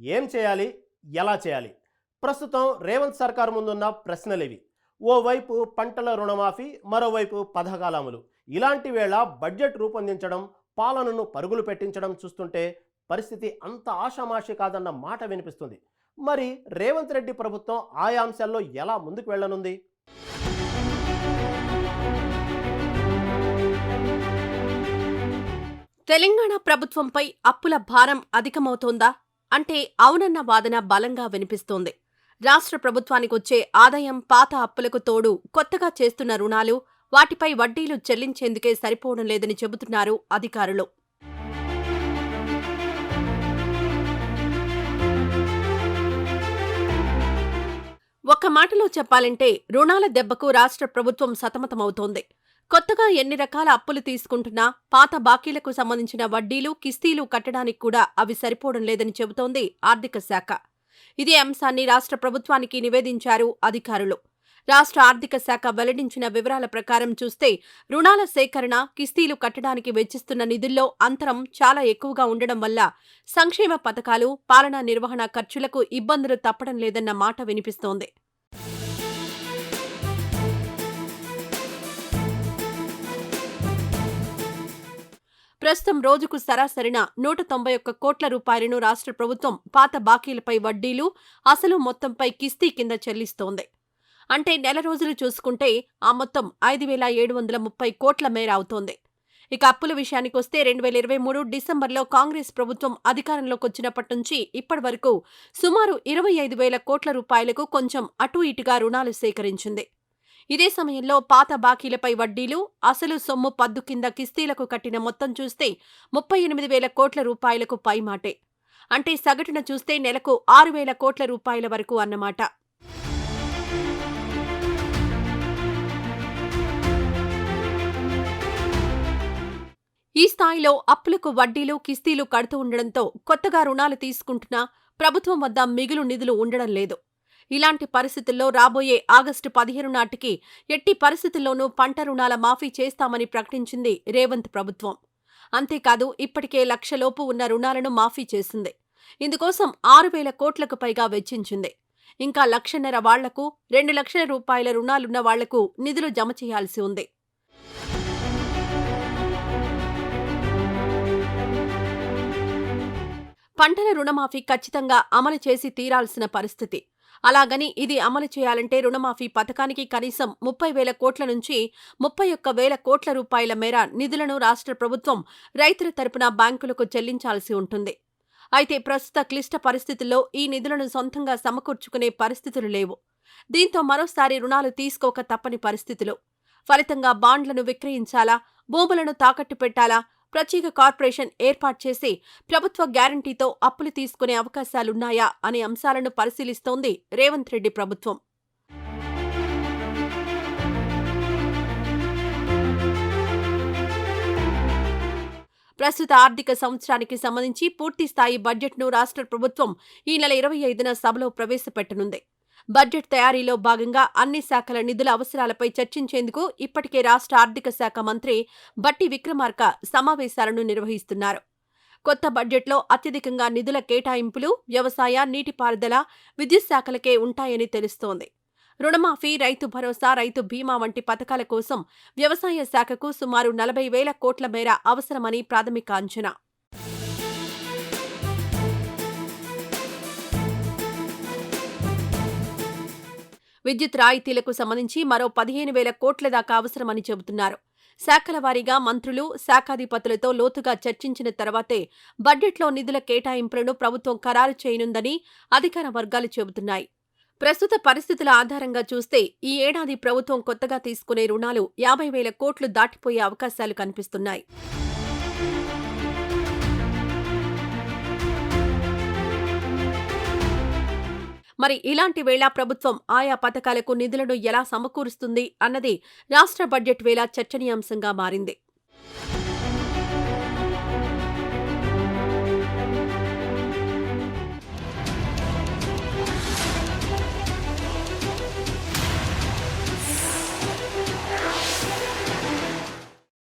ఏం చేయాలి? ఎలా చేయాలి? ప్రస్తుతం రేవంత్ సర్కార్ ముందున్న ప్రశ్నలివి. ఓవైపు పంటల రుణమాఫీ, మరోవైపు పథకాల అమలు. ఇలాంటి వేళ బడ్జెట్ రూపొందించడం, పాలనను పరుగులు పెట్టించడం చూస్తుంటే పరిస్థితి అంత ఆషామాషి కాదన్న మాట వినిపిస్తుంది. మరి రేవంత్ రెడ్డి ప్రభుత్వం ఆయా అంశాల్లో ఎలా ముందుకు వెళ్ళనుంది? తెలంగాణ ప్రభుత్వంపై అప్పుల భారం అధికమవుతోందా అంటే అవునన్న వాదన బలంగా వినిపిస్తోంది. రాష్ట్ర ప్రభుత్వానికొచ్చే ఆదాయం పాత అప్పులకు తోడు కొత్తగా చేస్తున్న రుణాలు, వాటిపై వడ్డీలు చెల్లించేందుకే సరిపోవడం లేదని చెబుతున్నారు అధికారులు. ఒక్క మాటలో చెప్పాలంటే రుణాల దెబ్బకు రాష్ట్ర ప్రభుత్వం సతమతమవుతోంది. కొత్తగా ఎన్ని రకాల అప్పులు తీసుకుంటున్నా పాత బాకీలకు సంబంధించిన వడ్డీలు, కిస్తీలు కట్టడానికి కూడా అవి సరిపోవడం లేదని చెబుతోంది ఆర్థిక శాఖ. ఇదే అంశాన్ని రాష్ట్ర ప్రభుత్వానికి నివేదించారు అధికారులు. రాష్ట్ర ఆర్థిక శాఖ వెల్లడించిన వివరాల ప్రకారం చూస్తే రుణాల సేకరణ, కిస్తీలు కట్టడానికి వెచ్చిస్తున్న నిధుల్లో అంతరం చాలా ఎక్కువగా ఉండడం వల్ల సంక్షేమ పథకాలు, పాలనా నిర్వహణ ఖర్చులకు ఇబ్బందులు తప్పడం లేదన్న మాట వినిపిస్తోంది. ప్రస్తుతం రోజుకు సరాసరిన 191 కోట్ల రూపాయలను రాష్ట్ర ప్రభుత్వం పాత బాకీలపై వడ్డీలు, అసలు మొత్తంపై కిస్తీ కింద చెల్లిస్తోంది. అంటే నెల రోజులు చూసుకుంటే ఆ మొత్తం 5,730 కోట్ల మేర అవుతోంది. ఇక అప్పుల విషయానికొస్తే 2023 డిసెంబర్లో కాంగ్రెస్ ప్రభుత్వం అధికారంలోకొచ్చినప్పటి నుంచి ఇప్పటి వరకు సుమారు 25,000 కోట్ల రూపాయలకు కొంచెం అటూ ఇటుగా రుణాలు సేకరించింది. ఇదే సమయంలో పాత బాకీలపై వడ్డీలు, అసలు సొమ్ము పద్దు కింద కిస్తీలకు కట్టిన మొత్తం చూస్తే 38,000 కోట్ల రూపాయలకు పైమాటే. అంటే సగటున చూస్తే నెలకు 6,000 కోట్ల రూపాయల వరకు అన్నమాట. ఈ స్థాయిలో అప్పులకు వడ్డీలు, కిస్తీలు కడుతూ ఉండడంతో కొత్తగా రుణాలు తీసుకుంటున్నా ప్రభుత్వం వద్ద మిగులు నిధులు ఉండడం లేదు. ఇలాంటి పరిస్థితుల్లో రాబోయే ఆగస్టు 15 నాటికి ఎట్టి పరిస్థితుల్లోనూ పంట రుణాల మాఫీ చేస్తామని ప్రకటించింది రేవంత్ ప్రభుత్వం. అంతేకాదు ఇప్పటికే 1,00,000 లోపు ఉన్న రుణాలను మాఫీ చేసింది. ఇందుకోసం 6,000 కోట్లకు పైగా వెచ్చించింది. ఇంకా 1,50,000 వాళ్లకు, 2,00,000 రూపాయల రుణాలున్న వాళ్లకు నిధులు జమ చేయాల్సి ఉంది. పంటల రుణమాఫీ ఖచ్చితంగా అమలు చేసి తీరాల్సిన పరిస్థితి. అలాగని ఇది అమలు చేయాలంటే రుణమాఫీ పథకానికి కనీసం 30,000 కోట్ల నుంచి 31,000 కోట్ల రూపాయల మేర నిధులను రాష్ట్ర ప్రభుత్వం రైతుల తరపున బ్యాంకులకు చెల్లించాల్సి ఉంటుంది. అయితే ప్రస్తుత క్లిష్ట పరిస్థితుల్లో ఈ నిధులను సొంతంగా సమకూర్చుకునే పరిస్థితులు లేవు. దీంతో మరోసారి రుణాలు తీసుకోక తప్పని పరిస్థితులు. ఫలితంగా బాండ్లను విక్రయించాలా, భూములను తాకట్టు పెట్టాలా, ప్రత్యేక కార్పొరేషన్ ఏర్పాటు చేసి ప్రభుత్వ గ్యారంటీతో అప్పులు తీసుకునే అవకాశాలున్నాయా అనే అంశాలను పరిశీలిస్తోంది రేవంత్ రెడ్డి ప్రభుత్వం. ప్రస్తుత ఆర్థిక సంవత్సరానికి సంబంధించి పూర్తిస్థాయి బడ్జెట్ను రాష్ట్ర ప్రభుత్వం ఈ నెల 25న సభలో ప్రవేశపెట్టనుంది. బడ్జెట్ తయారీలో భాగంగా అన్ని శాఖల నిధుల అవసరాలపై చర్చించేందుకు ఇప్పటికే రాష్ట్ర ఆర్థిక శాఖ మంత్రి బట్టి విక్రమార్క సమావేశాలను నిర్వహిస్తున్నారు. కొత్త బడ్జెట్లో అత్యధికంగా నిధుల కేటాయింపులు వ్యవసాయ, నీటిపారుదల, విద్యుత్ శాఖలకే ఉంటాయని తెలుస్తోంది. రుణమాఫీ, రైతు భరోసా, రైతు బీమా వంటి పథకాల కోసం వ్యవసాయ శాఖకు సుమారు 40,000 కోట్ల మేర అవసరమని ప్రాథమిక అంచనా. విద్యుత్ రాయితీలకు సంబంధించి మరో 15,000 కోట్ల దాకా అవసరమని చెబుతున్నారు. శాఖల వారీగా మంత్రులు, శాఖాధిపతులతో లోతుగా చర్చించిన తర్వాతే బడ్జెట్లో నిధుల కేటాయింపులను ప్రభుత్వం ఖరారు చేయనుందని అధికార వర్గాలు చెబుతున్నాయి. ప్రస్తుత పరిస్థితుల ఆధారంగా చూస్తే ఈ ఏడాది ప్రభుత్వం కొత్తగా తీసుకునే రుణాలు 50,000 కోట్లు దాటిపోయే అవకాశాలు కనిపిస్తున్నాయి. మరి ఇలాంటి వేళ ప్రభుత్వం ఆయా పథకాలకు నిధులను ఎలా సమకూరుస్తుంది అన్నది రాష్ట్ర బడ్జెట్ వేళ చర్చనీయాంశంగా మారింది.